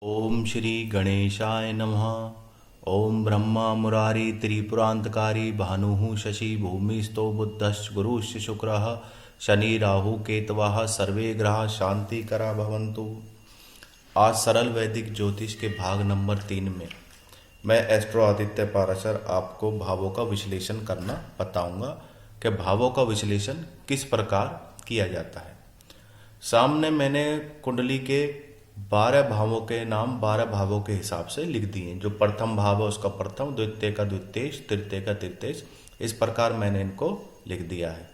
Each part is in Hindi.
ओम श्री गणेशाय नमः। ओम ब्रह्मा मुरारी त्रिपुरांतकारी भानुः शशि भूमिस्थो बुद्धश्च गुरुश्च शुक्रः शनि राहु केतवः सर्वे ग्रह शांतिकरा भवन्तु। आज सरल वैदिक ज्योतिष के भाग नंबर 3 में मैं एस्ट्रो आदित्य पाराशर आपको भावों का विश्लेषण करना बताऊंगा कि भावों का विश्लेषण किस प्रकार किया जाता है। सामने मैंने कुंडली के 12 भावों के नाम 12 भावों के हिसाब से लिख दिए। जो प्रथम भाव है उसका प्रथम, द्वितीय का द्वितीय, तृतीय का तृतीय, इस प्रकार मैंने इनको लिख दिया है।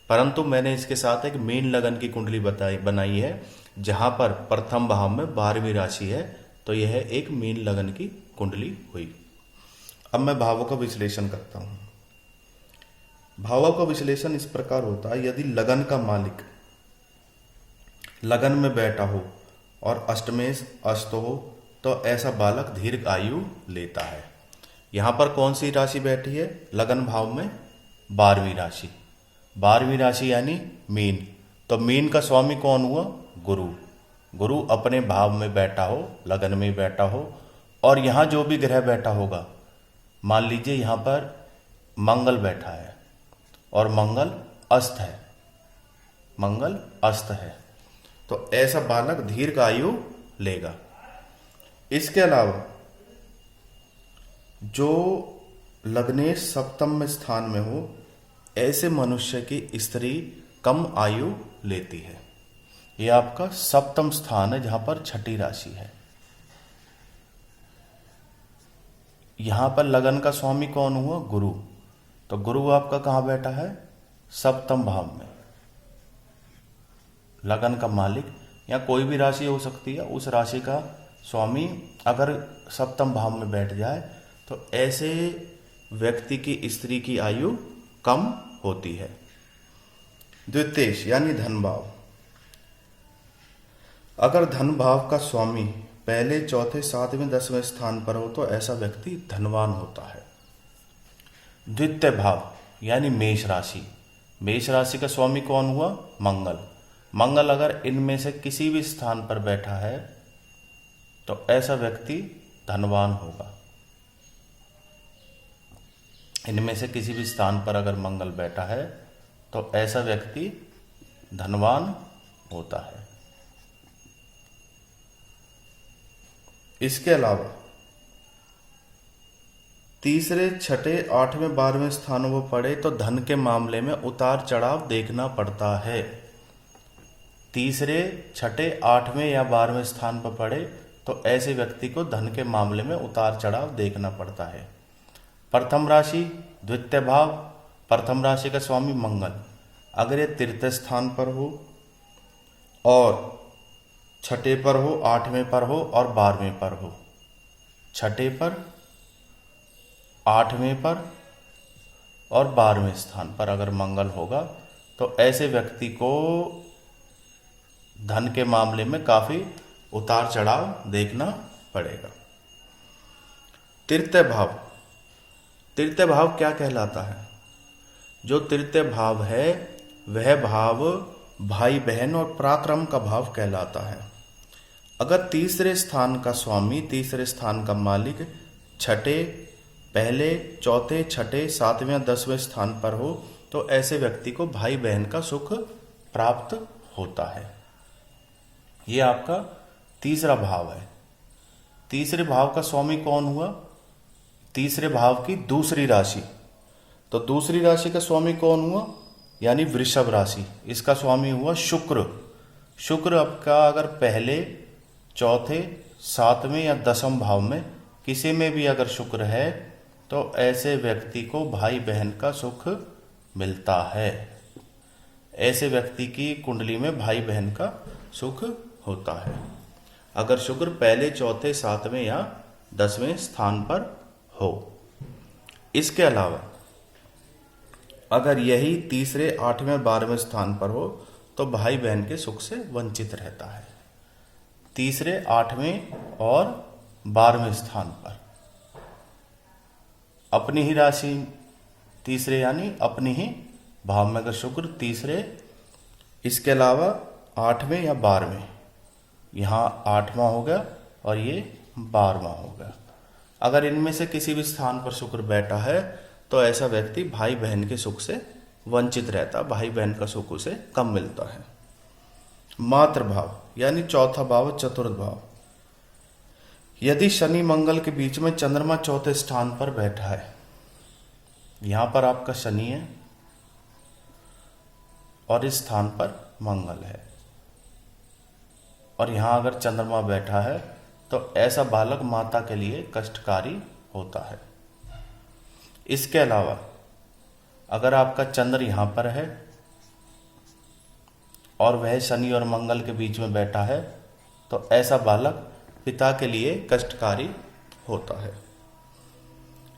परंतु मैंने इसके साथ एक मीन लगन की कुंडली बनाई है, जहां पर प्रथम भाव में 12वीं राशि है, तो यह एक मीन लगन की कुंडली हुई। अब मैं भावों का विश्लेषण करता हूं। भावों का विश्लेषण इस प्रकार होता है, यदि लगन का मालिक लगन में बैठा हो और अष्टमेश अस्त हो तो ऐसा बालक दीर्घ आयु लेता है। यहां पर कौन सी राशि बैठी है? लगन भाव में 12वीं राशि। 12वीं राशि यानी मीन। तो मीन का स्वामी कौन हुआ? गुरु। गुरु अपने भाव में बैठा हो, लगन में बैठा हो, और यहां जो भी ग्रह बैठा होगा, मान लीजिए यहां पर मंगल बैठा है और मंगल अस्त है, मंगल अस्त है, तो ऐसा बालक दीर्घ आयु लेगा। इसके अलावा जो लग्नेश सप्तम में स्थान में हो, ऐसे मनुष्य की स्त्री कम आयु लेती है। यह आपका सप्तम स्थान है, जहां पर छठी राशि है। यहां पर लगन का स्वामी कौन हुआ? गुरु। तो गुरु आपका कहां बैठा है? सप्तम भाव में। लगन का मालिक या कोई भी राशि हो सकती है, उस राशि का स्वामी अगर सप्तम भाव में बैठ जाए तो ऐसे व्यक्ति की स्त्री की आयु कम होती है। द्वितीय यानी धन भाव। अगर धन भाव का स्वामी पहले, चौथे, 7वें, 10वें स्थान पर हो तो ऐसा व्यक्ति धनवान होता है। द्वितीय भाव यानी मेष राशि। मेष राशि का स्वामी कौन हुआ? मंगल। मंगल अगर इनमें से किसी भी स्थान पर बैठा है तो ऐसा व्यक्ति धनवान होगा। इनमें से किसी भी स्थान पर अगर मंगल बैठा है तो ऐसा व्यक्ति धनवान होता है। इसके अलावा तीसरे, छठे, 8वें, 12वें स्थानों पर पड़े तो धन के मामले में उतार चढ़ाव देखना पड़ता है। तीसरे, छठे, 8वें या 12वें स्थान पर पड़े तो ऐसे व्यक्ति को धन के मामले में उतार चढ़ाव देखना पड़ता है। प्रथम राशि, द्वितीय भाव, प्रथम राशि का स्वामी मंगल, अगर ये तृतीय स्थान पर हो और छठे पर हो, 8वें पर हो और 12वें पर हो, छठे पर, 8वें पर और 12वें स्थान पर अगर मंगल होगा तो ऐसे व्यक्ति को धन के मामले में काफी उतार चढ़ाव देखना पड़ेगा। तृतीय भाव। तृतीय भाव क्या कहलाता है? जो तृतीय भाव है वह भाव भाई बहन और पराक्रम का भाव कहलाता है। अगर तीसरे स्थान का स्वामी, तीसरे स्थान का मालिक छठे, पहले, चौथे, छठे, 7वें या 10वें स्थान पर हो तो ऐसे व्यक्ति को भाई बहन का सुख प्राप्त होता है। यह आपका तीसरा भाव है। तीसरे भाव का स्वामी कौन हुआ? तीसरे भाव की दूसरी राशि। तो दूसरी राशि का स्वामी कौन हुआ? यानी वृषभ राशि। इसका स्वामी हुआ शुक्र। शुक्र आपका अगर पहले, चौथे, 7वें या 10वें भाव में किसी में भी अगर शुक्र है तो ऐसे व्यक्ति को भाई बहन का सुख मिलता है। ऐसे व्यक्ति की कुंडली में भाई बहन का सुख होता है अगर शुक्र पहले, चौथे, 7वें या 10वें स्थान पर हो। इसके अलावा अगर यही तीसरे, 8वें, 12वें स्थान पर हो तो भाई बहन के सुख से वंचित रहता है। तीसरे, 8वें और 12वें स्थान पर अपनी ही राशि, तीसरे यानी अपनी ही भाव में अगर शुक्र तीसरे, इसके अलावा 8वें या 12वें, यहाँ 8वां हो गया, और ये 12वां होगा। अगर इनमें से किसी भी स्थान पर शुक्र बैठा है तो ऐसा व्यक्ति भाई बहन के सुख से वंचित रहता, भाई बहन का सुख उसे कम मिलता है। मात्र भाव यानी चौथा भाव, चतुर्थ भाव। यदि शनि मंगल के बीच में चंद्रमा चौथे स्थान पर बैठा है, यहां पर आपका शनि है और इस स्थान पर मंगल है, और यहां अगर चंद्रमा बैठा है तो ऐसा बालक माता के लिए कष्टकारी होता है। इसके अलावा अगर आपका चंद्र यहां पर है और वह शनि और मंगल के बीच में बैठा है तो ऐसा बालक पिता के लिए कष्टकारी होता है।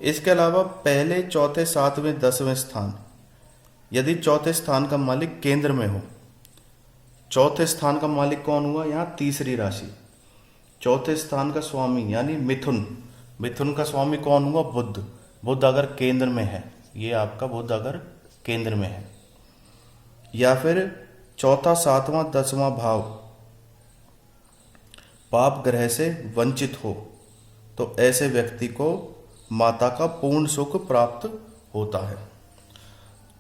इसके अलावा पहले, चौथे, सातवें, 10वें स्थान, यदि चौथे स्थान का मालिक केंद्र में हो, चौथे स्थान का मालिक कौन हुआ? यहां तीसरी राशि। चौथे स्थान का स्वामी यानी मिथुन, मिथुन का स्वामी कौन हुआ? बुध। बुध अगर केंद्र में है, ये आपका बुध अगर केंद्र में है, या फिर चौथा, सातवां, 10वां भाव पाप ग्रह से वंचित हो तो ऐसे व्यक्ति को माता का पूर्ण सुख प्राप्त होता है।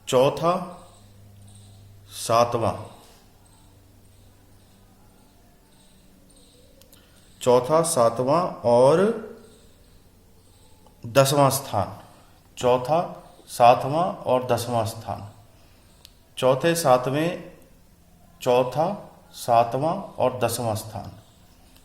चौथा, सातवां, और 10वां स्थान, चौथा, सातवां और 10वां स्थान, चौथे, सातवें, चौथा, सातवां और 10वां स्थान,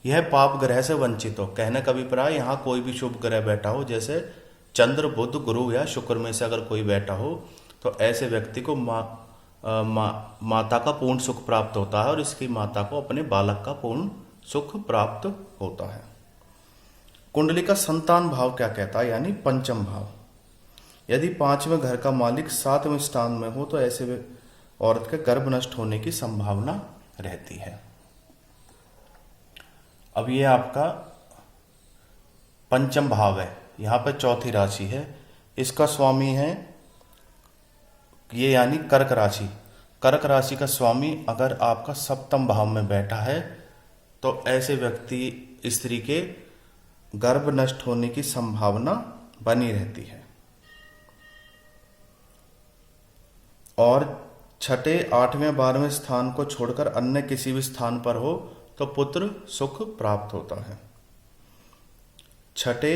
यह पाप ग्रह से वंचित हो। कहने का अभिप्राय, यहाँ कोई भी शुभ ग्रह बैठा हो, जैसे चंद्र, बुध, गुरु या शुक्र में से अगर कोई बैठा हो तो ऐसे व्यक्ति को माता का पूर्ण सुख प्राप्त होता है और इसकी माता को अपने बालक का पूर्ण सुख प्राप्त होता है। कुंडली का संतान भाव क्या कहता है? यानी पंचम भाव। यदि 5वें घर का मालिक 7वें स्थान में हो तो ऐसे औरत के गर्भ नष्ट होने की संभावना रहती है। अब ये आपका पंचम भाव है, यहाँ पे चौथी राशि है, इसका स्वामी है ये यानी कर्क राशि। कर्क राशि का स्वामी अगर आपका सप्तम भाव में बैठा है तो ऐसे व्यक्ति, स्त्री के गर्भ नष्ट होने की संभावना बनी रहती है। और छठे, 8वें, 12वें स्थान को छोड़कर अन्य किसी भी स्थान पर हो तो पुत्र सुख प्राप्त होता है। छठे,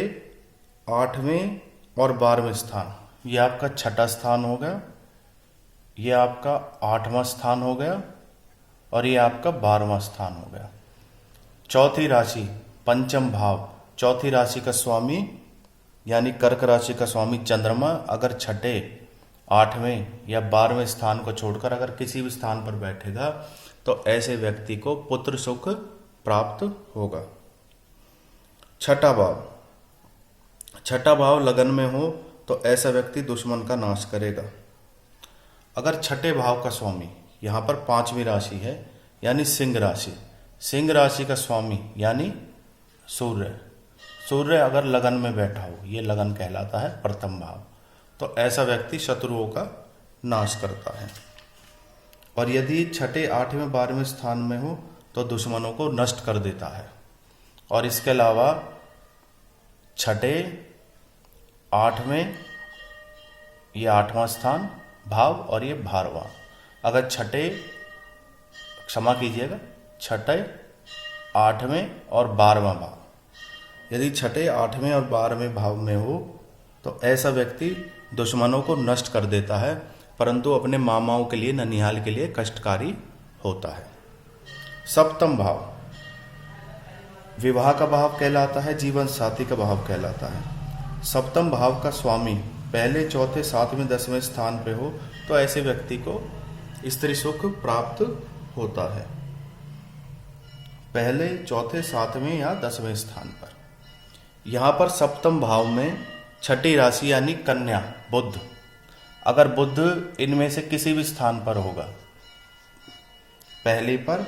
8वें और 12वें स्थान, ये आपका छठा स्थान हो गया, ये आपका 8वां स्थान हो गया और ये आपका 12वां स्थान हो गया। चौथी राशि, पंचम भाव, चौथी राशि का स्वामी यानी कर्क राशि का स्वामी चंद्रमा अगर छठे, 8वें या 12वें स्थान को छोड़कर अगर किसी भी स्थान पर बैठेगा तो ऐसे व्यक्ति को पुत्र सुख प्राप्त होगा। छठा भाव, छठा भाव लगन में हो तो ऐसा व्यक्ति दुश्मन का नाश करेगा। अगर छठे भाव का स्वामी, यहाँ पर 5वीं राशि है यानी सिंह राशि, सिंह राशि का स्वामी यानी सूर्य, सूर्य अगर लगन में बैठा हो, ये लगन कहलाता है प्रथम भाव, तो ऐसा व्यक्ति शत्रुओं का नाश करता है। और यदि छठे, 8वें, 12वें स्थान में हो तो दुश्मनों को नष्ट कर देता है। और इसके अलावा छठे, 8वें, ये 8वां स्थान भाव और ये 12वां, अगर छठे, क्षमा कीजिएगा, छठे, 8वें और 12वां भाव, यदि छठे, 8वें और 12वें भाव में हो तो ऐसा व्यक्ति दुश्मनों को नष्ट कर देता है, परंतु अपने मामाओं के लिए, ननिहाल के लिए कष्टकारी होता है। सप्तम भाव विवाह का भाव कहलाता है, जीवन साथी का भाव कहलाता है। सप्तम भाव का स्वामी पहले, चौथे, 7वें, 10वें स्थान पे हो तो ऐसे व्यक्ति को स्त्री सुख प्राप्त होता है, पहले, चौथे, 7वें या 10वें स्थान पर। यहाँ पर सप्तम भाव में छठी राशि यानी कन्या, बुध, अगर बुध इनमें से किसी भी स्थान पर होगा, पहले पर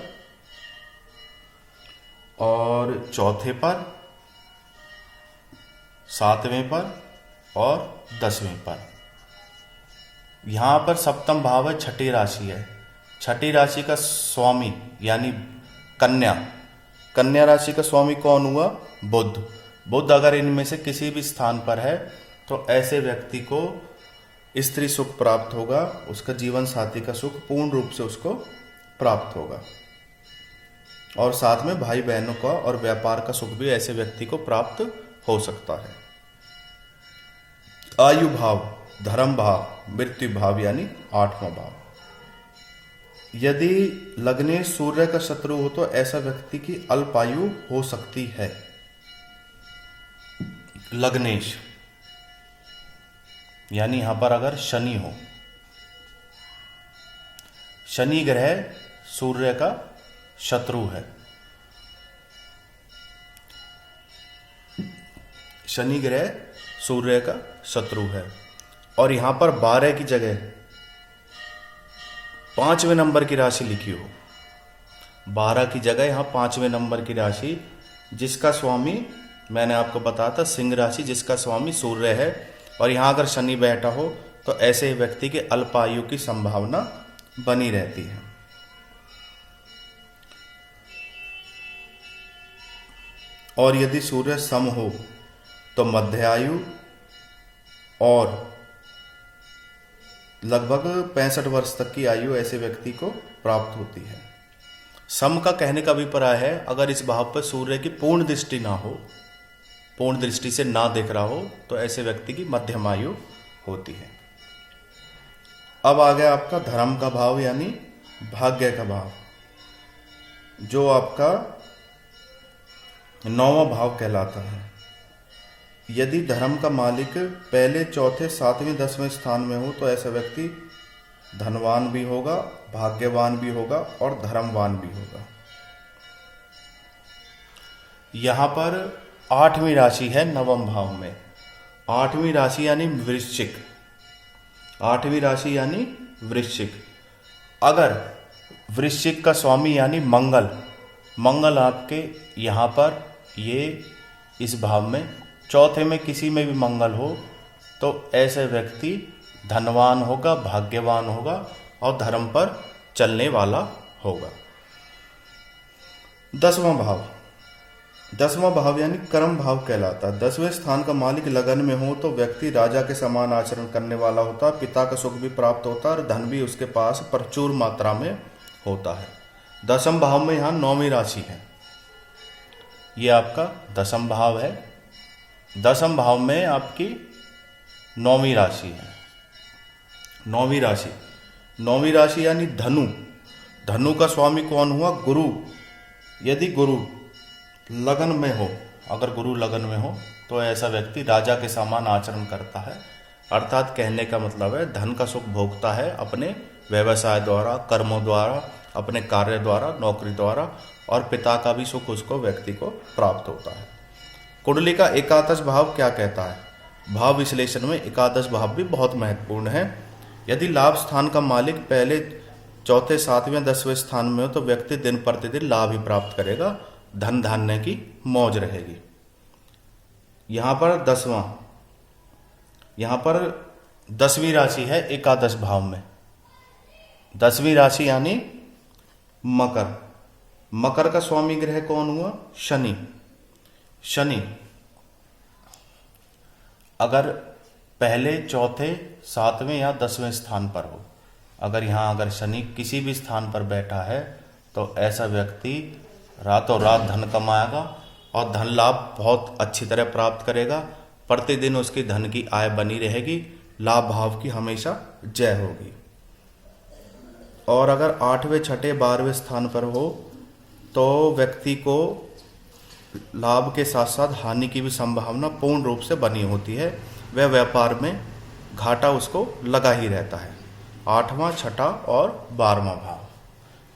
और चौथे पर, 7वें पर और 10वें पर, यहाँ पर सप्तम भाव है, छठी राशि है, छठी राशि का स्वामी यानी कन्या, कन्या राशि का स्वामी कौन हुआ? बुध। बुध अगर इनमें से किसी भी स्थान पर है तो ऐसे व्यक्ति को स्त्री सुख प्राप्त होगा, उसका जीवन साथी का सुख पूर्ण रूप से उसको प्राप्त होगा, और साथ में भाई बहनों का और व्यापार का सुख भी ऐसे व्यक्ति को प्राप्त हो सकता है। आयु भाव, धर्म भाव, मृत्यु भाव यानी 8वां भाव। यदि लग्नेश सूर्य का शत्रु हो तो ऐसा व्यक्ति की अल्पायु हो सकती है। लग्नेश यानी यहां पर अगर शनि हो, शनि ग्रह सूर्य का शत्रु है, शनि ग्रह सूर्य का शत्रु है, और यहां पर 12 की जगह 5वें नंबर की राशि लिखी हो, 12 की जगह यहां 5वें नंबर की राशि, जिसका स्वामी मैंने आपको बताया था सिंह राशि, जिसका स्वामी सूर्य है, और यहां अगर शनि बैठा हो तो ऐसे व्यक्ति के अल्पायु की संभावना बनी रहती है। और यदि सूर्य सम हो तो मध्य आयु और लगभग 65 वर्ष तक की आयु ऐसे व्यक्ति को प्राप्त होती है। सम का कहने का अभिप्राय है अगर इस भाव पर सूर्य की पूर्ण दृष्टि ना हो, पूर्ण दृष्टि से ना दिख रहा हो, तो ऐसे व्यक्ति की मध्यम आयु होती है। अब आ गया आपका धर्म का भाव यानी भाग्य का भाव, जो आपका 9वां भाव कहलाता है। यदि धर्म का मालिक पहले, चौथे, 7वें, 10वें स्थान में हो तो ऐसा व्यक्ति धनवान भी होगा, भाग्यवान भी होगा और धर्मवान भी होगा। यहां पर 8वीं राशि है 9वें भाव में, 8वीं राशि यानी वृश्चिक, 8वीं राशि यानी वृश्चिक। अगर वृश्चिक का स्वामी यानी मंगल, मंगल आपके यहाँ पर ये इस भाव में चौथे में किसी में भी मंगल हो तो ऐसे व्यक्ति धनवान होगा, भाग्यवान होगा और धर्म पर चलने वाला होगा। 10वां भाव, 10वां भाव यानी कर्म भाव कहलाता है। 10वें स्थान का मालिक लगन में हो तो व्यक्ति राजा के समान आचरण करने वाला होता है, पिता का सुख भी प्राप्त होता है और धन भी उसके पास प्रचुर मात्रा में होता है। 10वें भाव में यहाँ 9वीं राशि है, ये आपका 10वां भाव है। 10वें भाव में आपकी 9वीं राशि है, 9वीं राशि, 9वीं राशि यानी धनु, धनु का स्वामी कौन हुआ? गुरु। यदि गुरु लगन में हो, अगर गुरु लगन में हो तो ऐसा व्यक्ति राजा के समान आचरण करता है, अर्थात कहने का मतलब है धन का सुख भोगता है अपने व्यवसाय द्वारा, कर्मों द्वारा, अपने कार्य द्वारा, नौकरी द्वारा, और पिता का भी सुख उसको व्यक्ति को प्राप्त होता है। कुंडली का एकादश भाव क्या कहता है? भाव विश्लेषण में एकादश भाव भी बहुत महत्वपूर्ण है। यदि लाभ स्थान का मालिक पहले, चौथे, 7वें, 10वें स्थान में हो तो व्यक्ति दिन प्रतिदिन लाभ ही प्राप्त करेगा, धन धान्य की मौज रहेगी। यहां पर 10वां, यहां पर 10वीं राशि है एकादश भाव में, 10वीं राशि यानी मकर। मकर का स्वामी ग्रह कौन हुआ? शनि। शनि अगर पहले, चौथे, 7वें या 10वें स्थान पर हो, अगर शनि किसी भी स्थान पर बैठा है तो ऐसा व्यक्ति रातों रात धन कमाएगा और धन लाभ बहुत अच्छी तरह प्राप्त करेगा, प्रतिदिन उसकी धन की आय बनी रहेगी, लाभ भाव की हमेशा जय होगी। और अगर 8वें, 6ठे, 12वें स्थान पर हो तो व्यक्ति को लाभ के साथ साथ हानि की भी संभावना पूर्ण रूप से बनी होती है, वह व्यापार में घाटा उसको लगा ही रहता है। 8वां, 6ठा और 12वां भाव,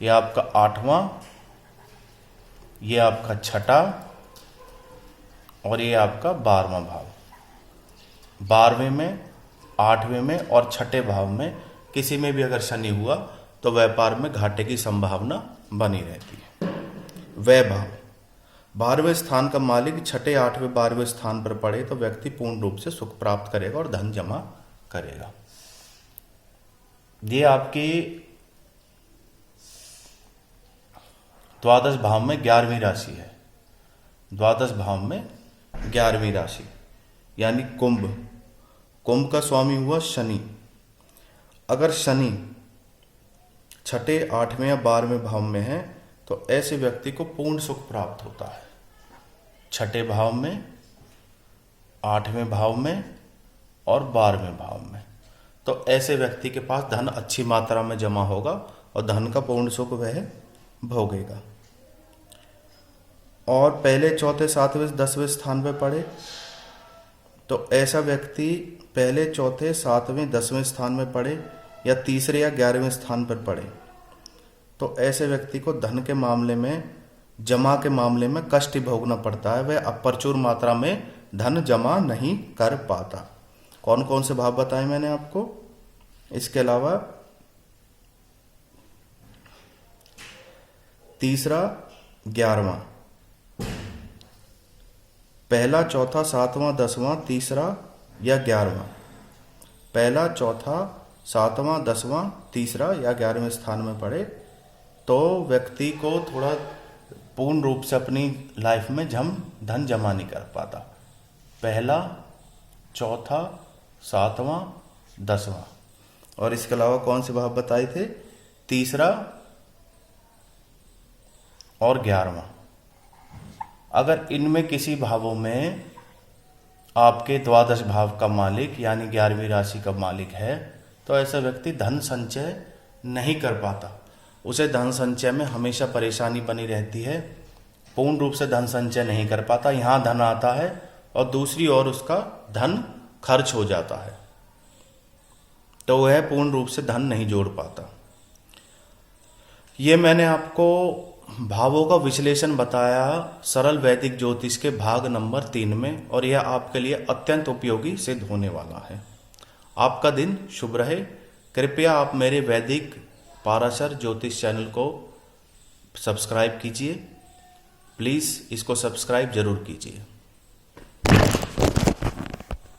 यह आपका 8वां, ये आपका 6ठा और ये आपका 12वां भाव। 12वें में, 8वें में और 6ठे भाव में किसी में भी अगर शनि हुआ तो व्यापार में घाटे की संभावना बनी रहती है। वैभव, 12वें स्थान का मालिक 6ठे, 8वें, 12वें स्थान पर पड़े तो व्यक्ति पूर्ण रूप से सुख प्राप्त करेगा और धन जमा करेगा। ये आपकी द्वादश भाव में 11वीं राशि है। द्वादश भाव में 11वीं राशि यानी कुंभ। कुंभ का स्वामी हुआ शनि। अगर शनि छठे, 8वें या 12वें भाव में है तो ऐसे व्यक्ति को पूर्ण सुख प्राप्त होता है। छठे भाव में, 8वें भाव में और 12वें भाव में, तो ऐसे व्यक्ति के पास धन अच्छी मात्रा में जमा होगा और धन का पूर्ण सुख वह भोगेगा। और पहले, चौथे, 7वें, 10वें स्थान पर पड़े तो ऐसा व्यक्ति पहले, चौथे, 7वें, 10वें स्थान में पड़े या तीसरे या 11वें स्थान पर पड़े तो ऐसे व्यक्ति को धन के मामले में, जमा के मामले में कष्ट भोगना पड़ता है। वह अप्रचुर मात्रा में धन जमा नहीं कर पाता। कौन कौन से भाव बताए मैंने आपको? इसके अलावा तीसरा, 11वां, पहला, चौथा, 7वां, 10वां, तीसरा या 11वां, पहला, चौथा, 7वां, 10वां, तीसरा या 11वें स्थान में पड़े तो व्यक्ति को थोड़ा पूर्ण रूप से अपनी लाइफ में धन जमा नहीं कर पाता। पहला, चौथा, 7वां, 10वां और इसके अलावा कौन से भाव बताए थे? तीसरा और 11वां। अगर इनमें किसी भावों में आपके द्वादश भाव का मालिक यानी 11वीं राशि का मालिक है तो ऐसा व्यक्ति धन संचय नहीं कर पाता। उसे धन संचय में हमेशा परेशानी बनी रहती है, पूर्ण रूप से धन संचय नहीं कर पाता। यहाँ धन आता है और दूसरी ओर उसका धन खर्च हो जाता है, तो वह पूर्ण रूप से धन नहीं जोड़ पाता। ये मैंने आपको भावों का विश्लेषण बताया सरल वैदिक ज्योतिष के भाग नंबर 3 में और यह आपके लिए अत्यंत उपयोगी सिद्ध होने वाला है। आपका दिन शुभ रहे। कृपया आप मेरे वैदिक पाराशर ज्योतिष चैनल को सब्सक्राइब कीजिए। प्लीज़ इसको सब्सक्राइब जरूर कीजिए।